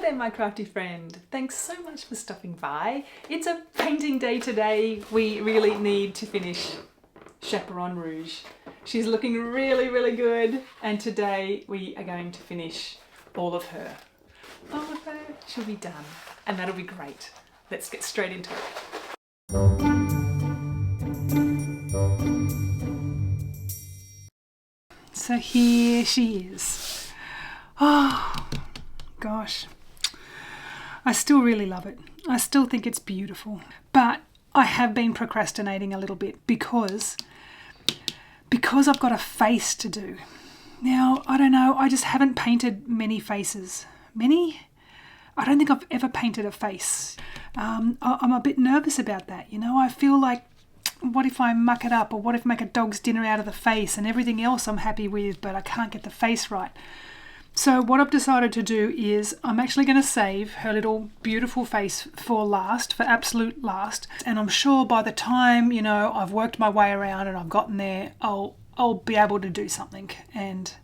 there, my crafty friend. Thanks so much for stopping by. It's a painting day today. We really need to finish Chaperon Rouge. She's looking really, really good. And today we are going to finish all of her. All of her should be done. And that'll be great. Let's get straight into it. So here she is. Oh, gosh. I still really love it. I still think it's beautiful. But I have been procrastinating a little bit because I've got a face to do. Now, I don't know, I just haven't painted many faces. Many? I don't think I've ever painted a face. I'm a bit nervous about that, you know. I feel like, what if I muck it up, or what if I make a dog's dinner out of the face and everything else I'm happy with, but I can't get the face right. So what I've decided to do is I'm actually going to save her little beautiful face for last, for absolute last. And I'm sure by the time, you know, I've worked my way around and I've gotten there, I'll be able to do something, and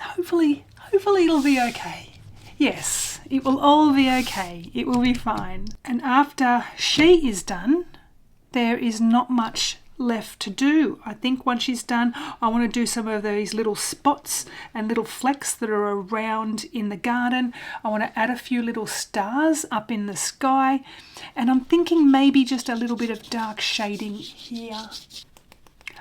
hopefully it'll be okay. Yes, it will all be okay. It will be fine. And after she is done, there is not much left to do. I think once she's done, I want to do some of these little spots and little flecks that are around in the garden. I want to add a few little stars up in the sky, and I'm thinking maybe just a little bit of dark shading here.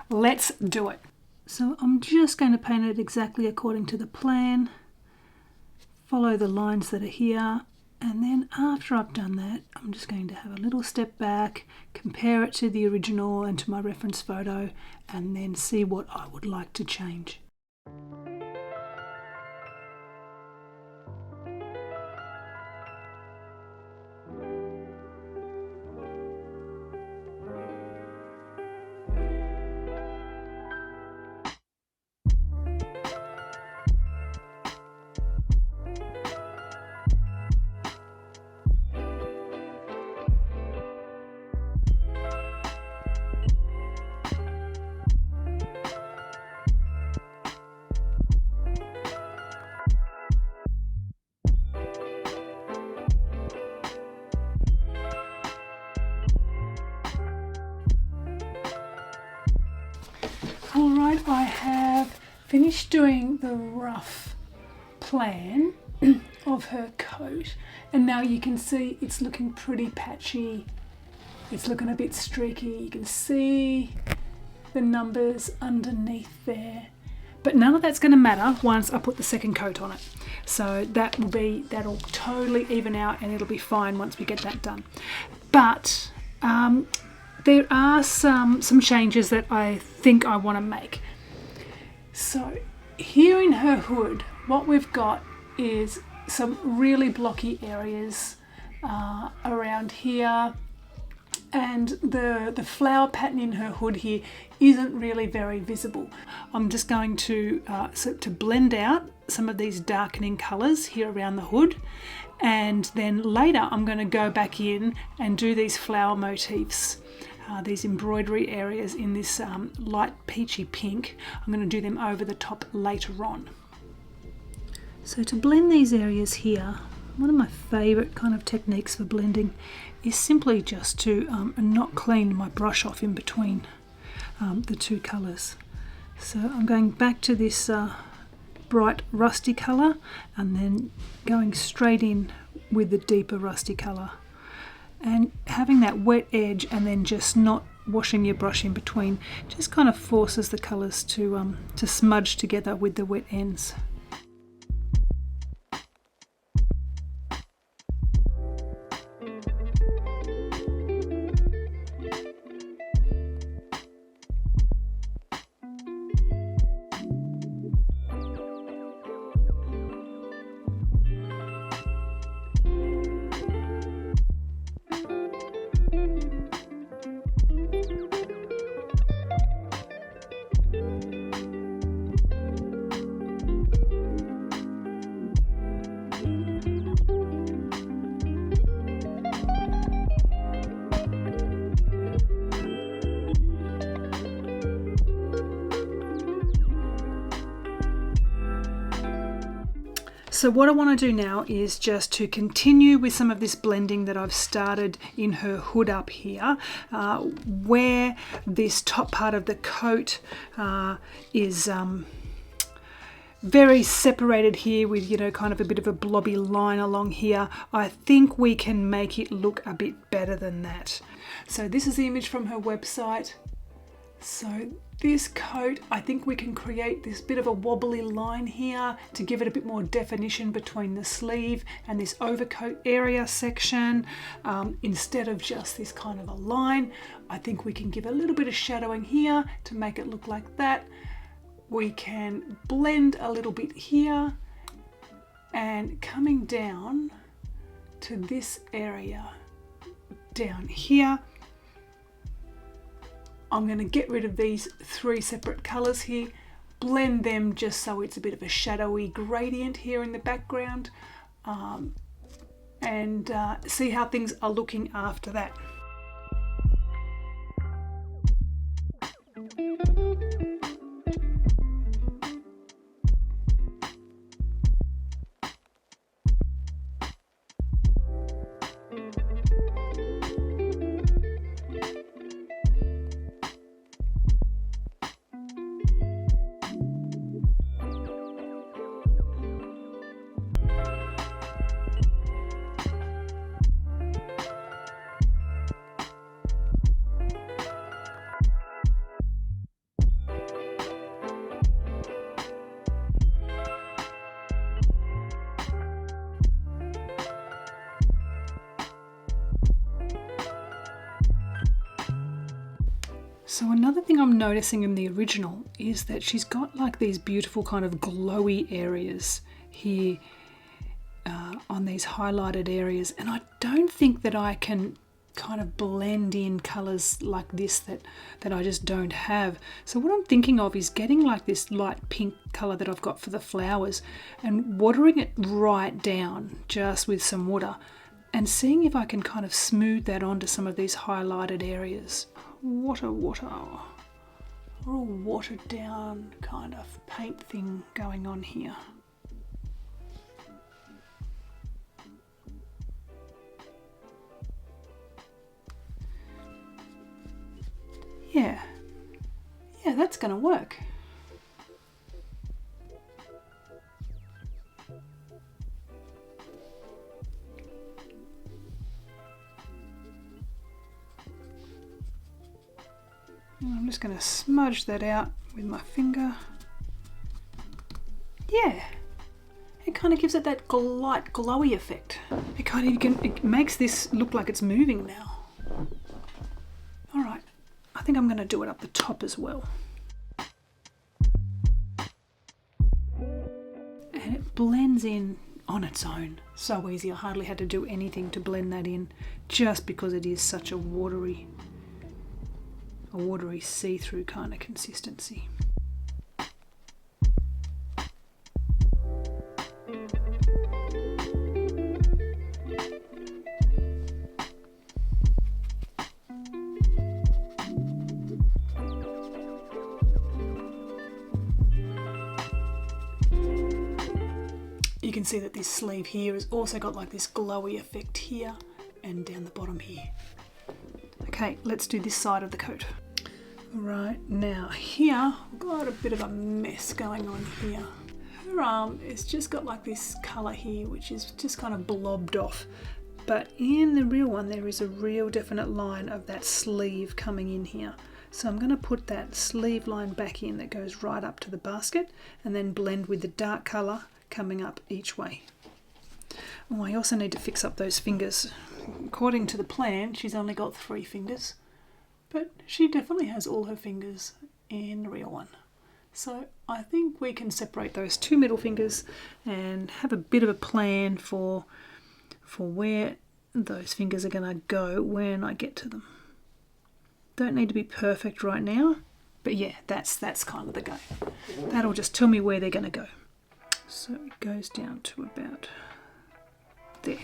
Let's do it. So I'm just going to paint it exactly according to the plan. Follow the lines that are here, and then after I've done that, I'm just going to have a little step back, compare it to the original and to my reference photo, and then see what I would like to change. Alright, I have finished doing the rough plan of her coat, and now you can see it's looking pretty patchy. It's looking a bit streaky. You can see the numbers underneath there. But none of that's going to matter once I put the second coat on it. So that'll totally even out, and it'll be fine once we get that done. But there are some changes that I think I want to make. So here in her hood, what we've got is some really blocky areas around here, and the flower pattern in her hood here isn't really very visible. I'm just going to blend out some of these darkening colours here around the hood, and then later I'm going to go back in and do these flower motifs. These embroidery areas in this light peachy pink. I'm going to do them over the top later on. So to blend these areas here, one of my favourite kind of techniques for blending is simply just to not clean my brush off in between the two colours. So I'm going back to this bright rusty colour and then going straight in with the deeper rusty colour. And having that wet edge and then just not washing your brush in between just kind of forces the colours to smudge together with the wet ends. So what I want to do now is just to continue with some of this blending that I've started in her hood up here, where this top part of the coat is very separated here with, you know, kind of a bit of a blobby line along here. I think we can make it look a bit better than that. So this is the image from her website. So this coat, I think we can create this bit of a wobbly line here to give it a bit more definition between the sleeve and this overcoat area section. Instead of just this kind of a line, I think we can give a little bit of shadowing here to make it look like that. We can blend a little bit here, and coming down to this area down here, I'm going to get rid of these 3 separate colours here, blend them just so it's a bit of a shadowy gradient here in the background, and see how things are looking after that. So another thing I'm noticing in the original is that she's got like these beautiful kind of glowy areas here on these highlighted areas, and I don't think that I can kind of blend in colours like this that I just don't have. So what I'm thinking of is getting like this light pink colour that I've got for the flowers and watering it right down just with some water and seeing if I can kind of smooth that onto some of these highlighted areas. Water, or a watered down kind of paint thing going on here. Yeah, that's going to work. I'm just going to smudge that out with my finger. Yeah, it kind of gives it that light glowy effect. It makes this look like it's moving now. All right, I think I'm going to do it up the top as well. And it blends in on its own. So easy, I hardly had to do anything to blend that in, just because it is such a watery see-through kind of consistency. You can see that this sleeve here has also got like this glowy effect here and down the bottom here. Okay, let's do this side of the coat. Right, now here I've got a bit of a mess going on here. Her arm has just got like this colour here which is just kind of blobbed off, but in the real one there is a real definite line of that sleeve coming in here. So I'm going to put that sleeve line back in that goes right up to the basket and then blend with the dark colour coming up each way. Oh, I also need to fix up those fingers. According to the plan, she's only got 3 fingers, but she definitely has all her fingers in the real one. So I think we can separate those 2 middle fingers and have a bit of a plan for where those fingers are going to go when I get to them. Don't need to be perfect right now, but yeah, that's kind of the go. That'll just tell me where they're going to go. So it goes down to about there.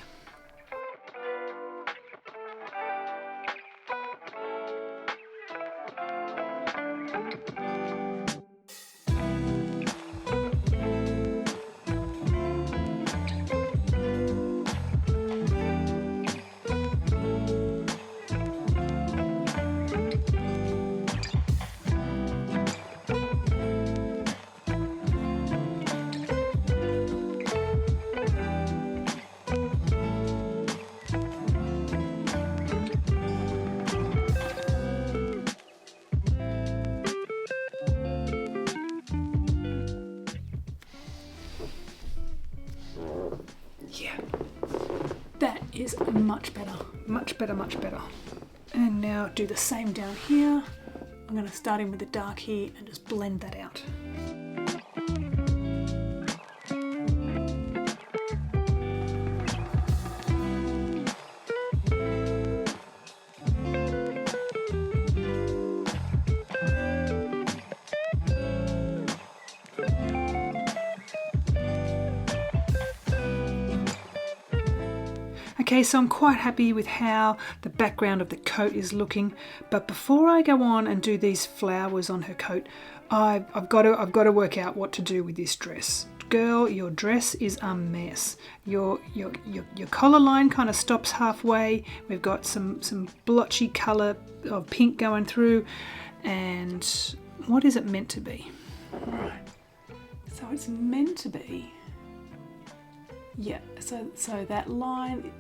Yeah, that is much better, much better, much better. And now do the same down here. I'm going to start in with the dark here and just blend that out. Okay, so I'm quite happy with how the background of the coat is looking, but before I go on and do these flowers on her coat, I've got to work out what to do with this dress. Girl, your dress is a mess. Your collar line kind of stops halfway. We've got some blotchy colour of pink going through, and what is it meant to be? Right. So it's meant to be, yeah. So that line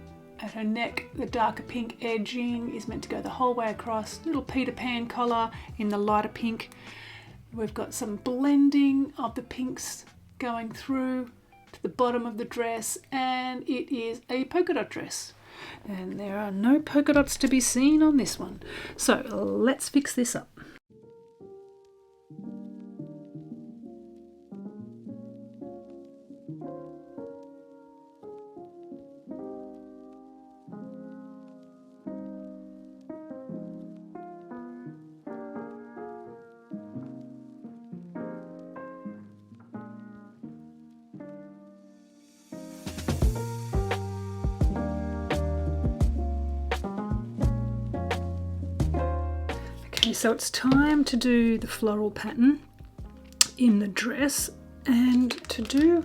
at her neck, the darker pink edging is meant to go the whole way across. Little Peter Pan collar in the lighter pink. We've got some blending of the pinks going through to the bottom of the dress, and it is a polka dot dress. And there are no polka dots to be seen on this one. So let's fix this up. Okay, so it's time to do the floral pattern in the dress, and to do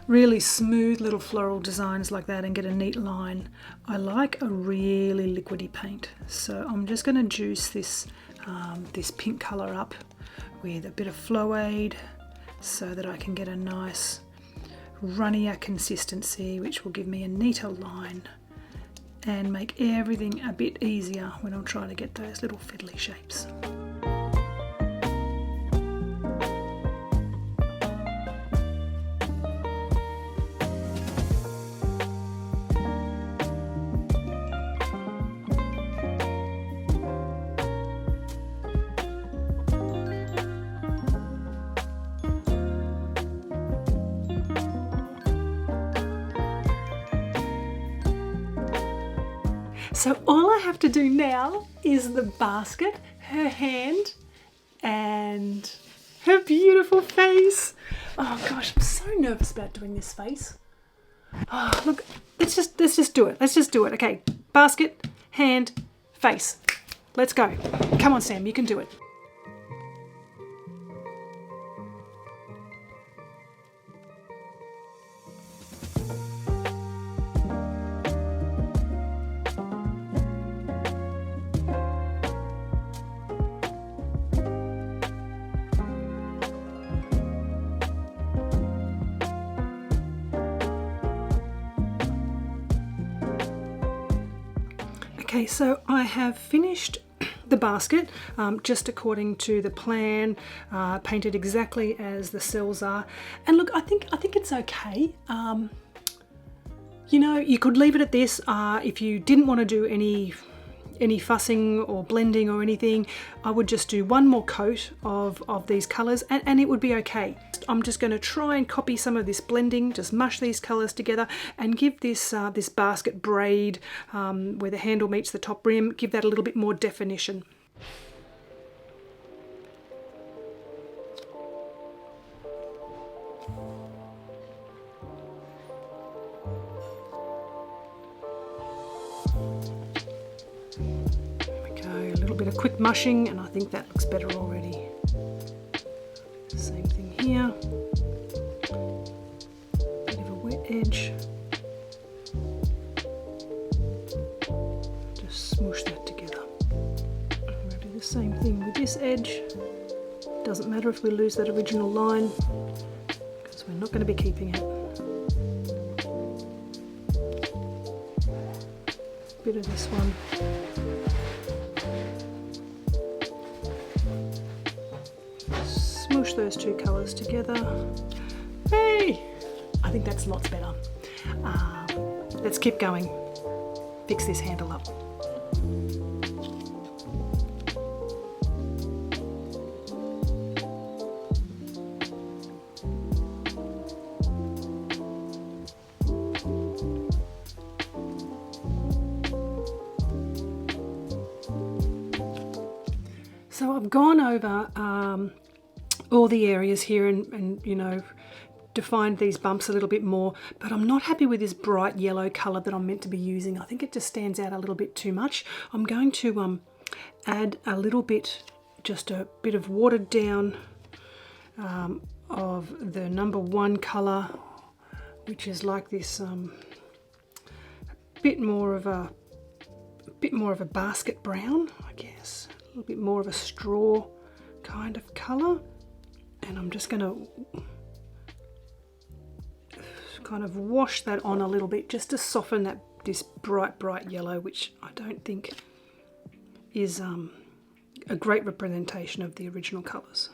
really smooth little floral designs like that and get a neat line, I like a really liquidy paint. So I'm just going to juice this this pink colour up with a bit of Flow Aid so that I can get a nice runnier consistency, which will give me a neater line and make everything a bit easier when I'm trying to get those little fiddly shapes. So all I have to do now is the basket, her hand, and her beautiful face. Oh gosh, I'm so nervous about doing this face. Oh, look, let's just do it. Let's just do it. Okay, basket, hand, face. Let's go. Come on, Sam, you can do it. Okay, so I have finished the basket just according to the plan, painted exactly as the cells are. And look, I think it's okay. You know, you could leave it at this if you didn't want to do any fussing or blending or anything. I would just do one more coat of these colours and it would be okay. I'm just going to try and copy some of this blending, just mush these colours together and give this this basket braid where the handle meets the top rim, give that a little bit more definition. Bit of quick mushing and I think that looks better already. Same thing here. Bit of a wet edge. Just smoosh that together. I'm going to do the same thing with this edge. Doesn't matter if we lose that original line because we're not going to be keeping it. Bit of this one. Smoosh those two colours together. Hey! I think that's lots better. let's keep going. Fix this handle up. So I've gone over all the areas here and you know, defined these bumps a little bit more, but I'm not happy with this bright yellow colour that I'm meant to be using. I think it just stands out a little bit too much. I'm going to add a little bit, just a bit of watered down of the number 1 colour, which is like this bit more of a basket brown, I guess. A little bit more of a straw kind of colour, and I'm just going to kind of wash that on a little bit just to soften this bright yellow, which I don't think is a great representation of the original colours.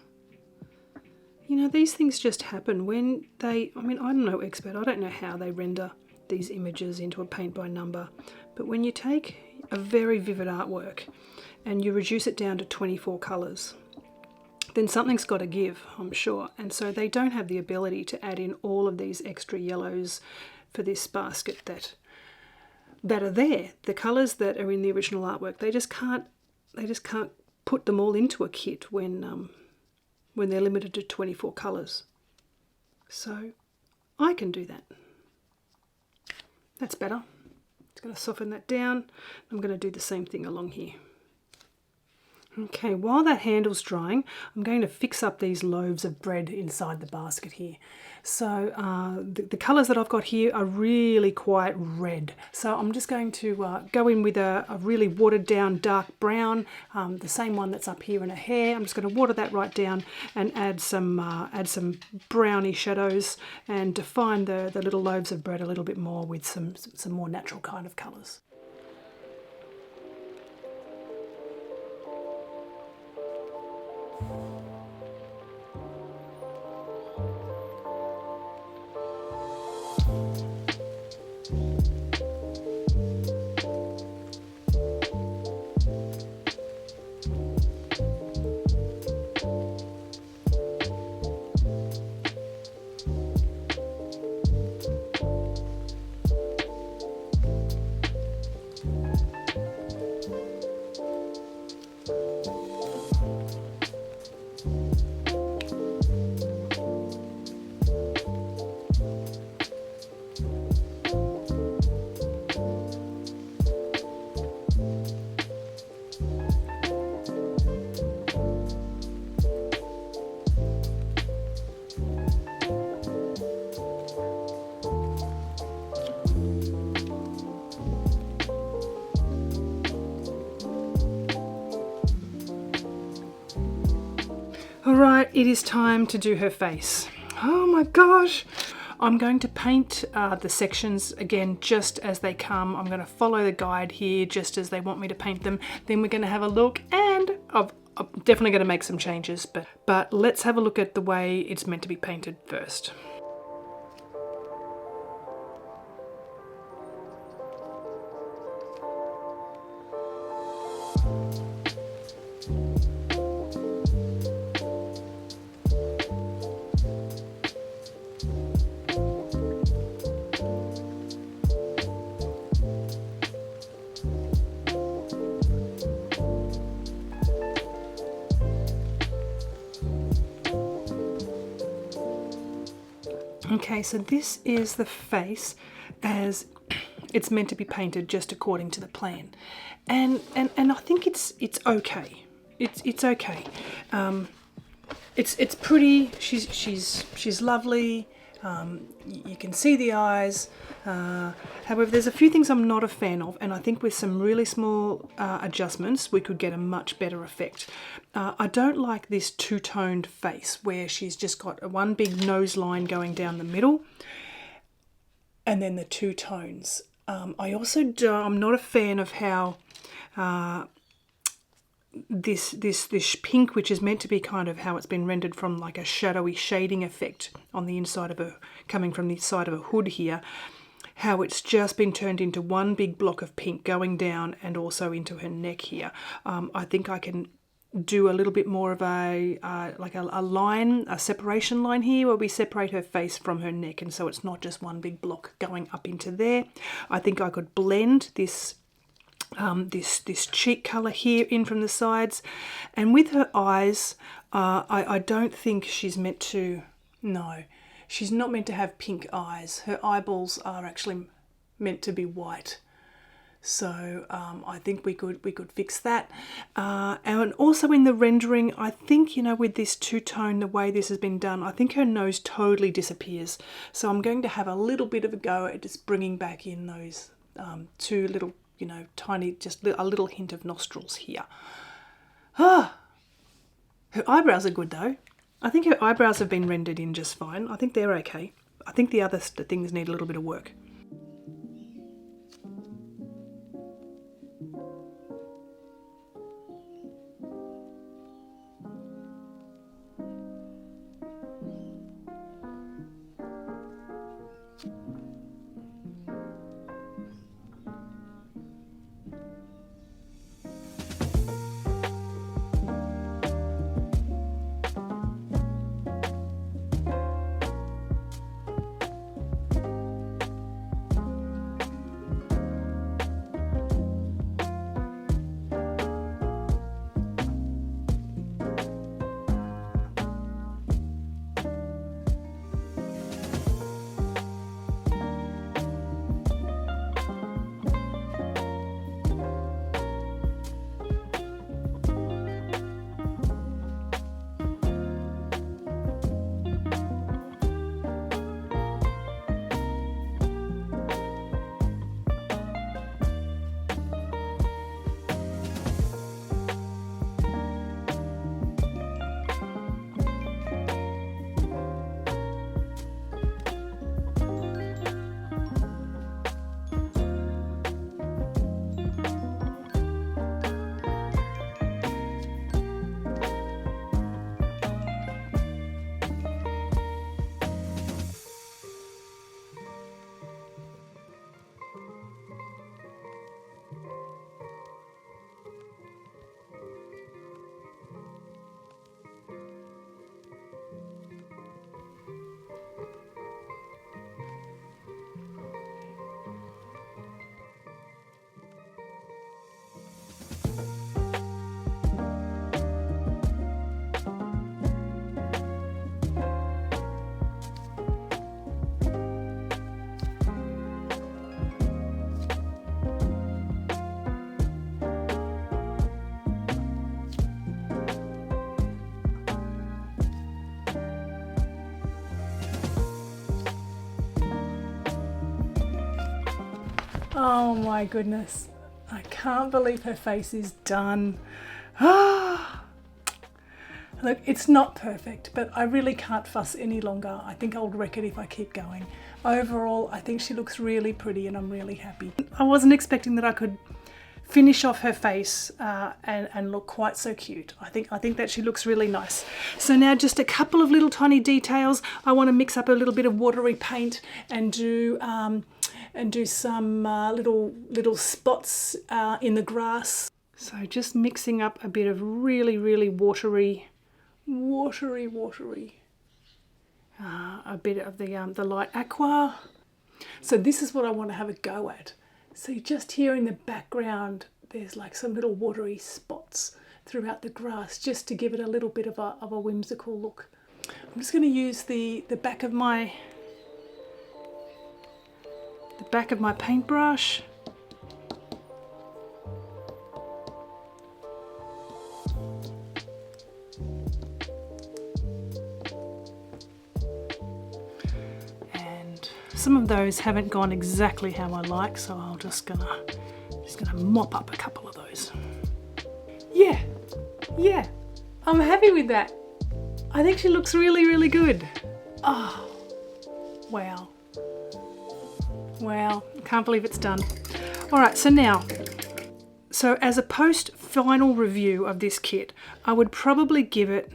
You know, these things just happen when they, I mean, I'm no expert, I don't know how they render these images into a paint by number, but when you take a very vivid artwork and you reduce it down to 24 colours, then something's got to give, I'm sure. And so they don't have the ability to add in all of these extra yellows for this basket that are there. The colours that are in the original artwork, they just can't put them all into a kit when they're limited to 24 colours. So I can do that. That's better. It's going to soften that down. I'm going to do the same thing along here. Okay, while that handle's drying, I'm going to fix up these loaves of bread inside the basket here. So the colours that I've got here are really quite red. So I'm just going to go in with a really watered down dark brown, the same one that's up here in her hair. I'm just going to water that right down and add some browny shadows and define the little loaves of bread a little bit more with some more natural kind of colours. Alright, it is time to do her face. Oh my gosh! I'm going to paint the sections again just as they come. I'm going to follow the guide here just as they want me to paint them. Then we're going to have a look, and I'm definitely going to make some changes, but let's have a look at the way it's meant to be painted first. Okay, so this is the face as it's meant to be painted just according to the plan, and I think it's okay. It's okay. It's pretty. She's lovely. You can see the eyes. However, there's a few things I'm not a fan of, and I think with some really small adjustments we could get a much better effect. I don't like this two-toned face where she's just got one big nose line going down the middle and then the two tones. I'm not a fan of how this pink, which is meant to be kind of how it's been rendered from like a shadowy shading effect on the inside of her, coming from the side of a hood here, how it's just been turned into one big block of pink going down and also into her neck here. I think I can do a little bit more of a like a line, a separation line here where we separate her face from her neck, and so it's not just one big block going up into there. I think I could blend this this cheek colour here in from the sides, and with her eyes, I don't think she's meant to, no, she's not meant to have pink eyes. Her eyeballs are actually meant to be white. So I think we could fix that. And also in the rendering, I think, you know, with this two-tone, the way this has been done, I think her nose totally disappears. So I'm going to have a little bit of a go at just bringing back in those two little, you know, tiny, just a little hint of nostrils here. Ah, her eyebrows are good though. I think her eyebrows have been rendered in just fine. I think they're okay. I think the other things need a little bit of work. Oh my goodness, I can't believe her face is done. Ah, look, it's not perfect, but I really can't fuss any longer. I think I'll wreck it if I keep going. Overall, I think she looks really pretty and I'm really happy. I wasn't expecting that I could finish off her face and look quite so cute. I think that she looks really nice. So now just a couple of little tiny details. I want to mix up a little bit of watery paint and do some little spots in the grass. So just mixing up a bit of really watery, a bit of the light aqua. So this is what I want to have a go at. So just here in the background, there's like some little watery spots throughout the grass, just to give it a little bit of a whimsical look. I'm just going to use the back of my paintbrush. And some of those haven't gone exactly how I like, so I'm just gonna mop up a couple of those. Yeah, I'm happy with that. I think she looks really good. Oh, wow. Wow, can't believe it's done. All right, so as a post-final review of this kit, I would probably give it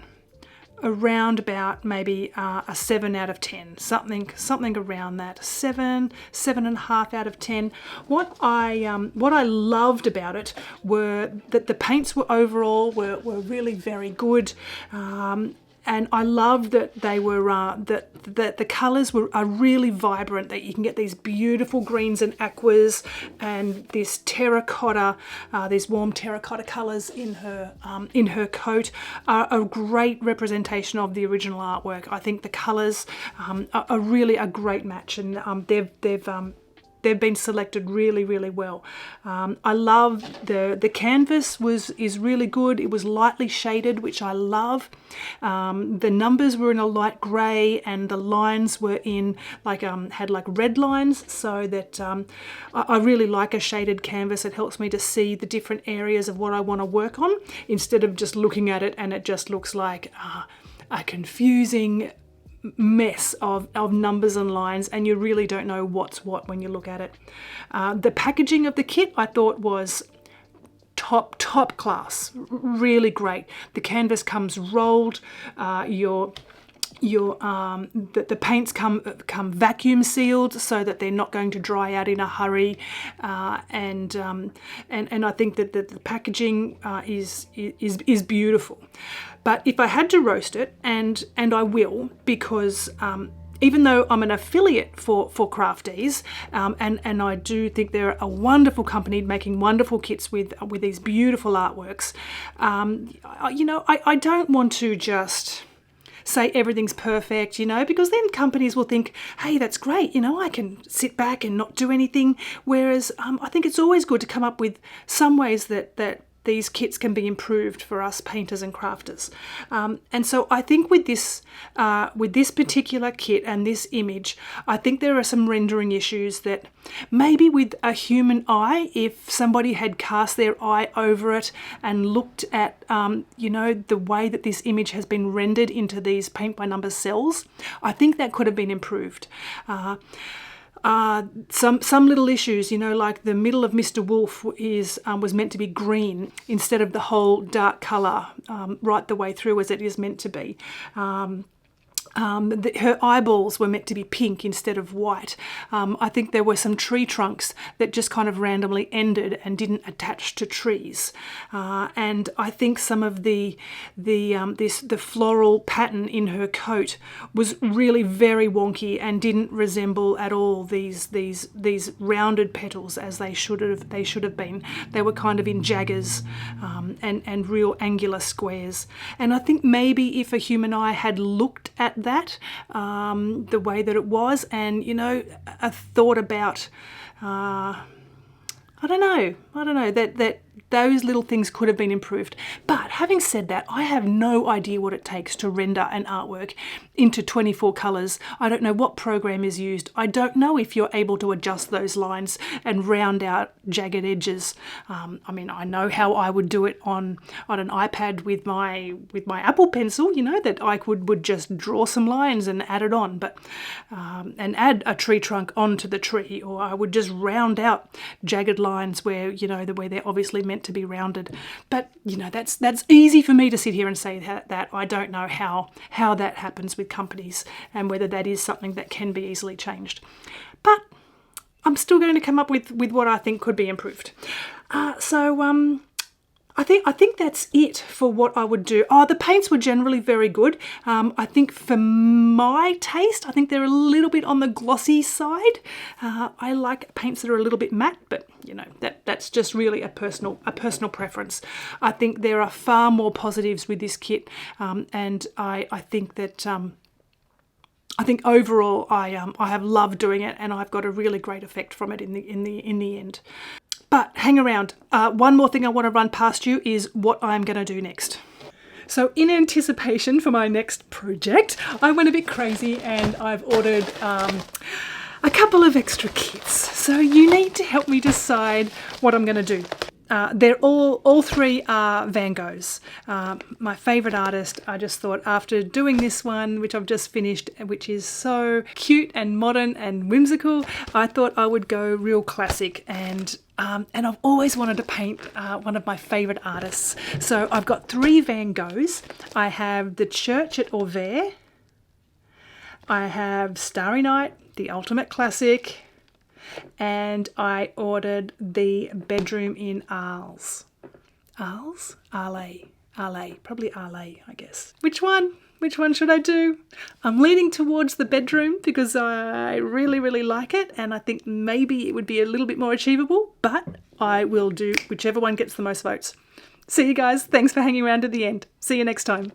around about maybe a 7 out of 10, something around that, 7.5 out of 10. What I loved about it were that the paints were overall were really very good. And I love that they were that the colours are really vibrant. That you can get these beautiful greens and aquas, and this terracotta, these warm terracotta colours in her coat are a great representation of the original artwork. I think the colours are really a great match, and they've been selected really, really well. I love the canvas is really good. It was lightly shaded, which I love. The numbers were in a light grey, and the lines were in had red lines, so that I really like a shaded canvas. It helps me to see the different areas of what I want to work on, instead of just looking at it and it just looks like a confusing mess of numbers and lines, and you really don't know what's what when you look at it. The packaging of the kit I thought was top class, really great. The canvas comes rolled, the paints come vacuum sealed so that they're not going to dry out in a hurry, and I think that the packaging is beautiful. But if I had to roast it, and I will, because even though I'm an affiliate for Crafties, and I do think they're a wonderful company making wonderful kits with these beautiful artworks, I don't want to just say everything's perfect, because then companies will think, hey, that's great, I can sit back and not do anything. Whereas I think it's always good to come up with some ways that these kits can be improved for us painters and crafters. And so I think with this particular kit and this image, I think there are some rendering issues that maybe with a human eye, if somebody had cast their eye over it and looked at, the way that this image has been rendered into these paint by number cells, I think that could have been improved. Some little issues, like the middle of Mr. Wolf was meant to be green instead of the whole dark colour right the way through as it is meant to be. Her eyeballs were meant to be pink instead of white. I think there were some tree trunks that just kind of randomly ended and didn't attach to trees. And I think some of the floral pattern in her coat was really very wonky and didn't resemble at all these rounded petals as they should have been. They were kind of in jaggers and real angular squares. And I think maybe if a human eye had looked at that the way that it was, and a thought about I don't know that those little things could have been improved. But having said that, I have no idea what it takes to render an artwork into 24 colours. I don't know what program is used. I don't know if you're able to adjust those lines and round out jagged edges. I know how I would do it on an iPad with my Apple Pencil, that I would just draw some lines and add it on, but and add a tree trunk onto the tree, or I would just round out jagged lines where where they're obviously meant to be rounded. But that's easy for me to sit here and say that I don't know how that happens with companies, and whether that is something that can be easily changed. But I'm still going to come up with what I think could be improved. I think that's it for what I would do. The paints were generally very good. I think for my taste, I think they're a little bit on the glossy side. I like paints that are a little bit matte, but that's just really a personal preference. I think there are far more positives with this kit, and I think that I think overall I have loved doing it, and I've got a really great effect from it in the end. But hang around. One more thing I want to run past you is what I'm going to do next. So in anticipation for my next project, I went a bit crazy and I've ordered a couple of extra kits. So you need to help me decide what I'm going to do. they're all three are Van Goghs. My favourite artist. I just thought after doing this one, which I've just finished, which is so cute and modern and whimsical, I thought I would go real classic, and I've always wanted to paint one of my favourite artists. So I've got 3 Van Goghs. I have the Church at Auvers. I have Starry Night, the ultimate classic. And I ordered the bedroom in Arles. Arles? Arles. Probably Arles, I guess. Which one? Which one should I do? I'm leaning towards the bedroom because I really, really like it, and I think maybe it would be a little bit more achievable, but I will do whichever one gets the most votes. See you guys. Thanks for hanging around to the end. See you next time.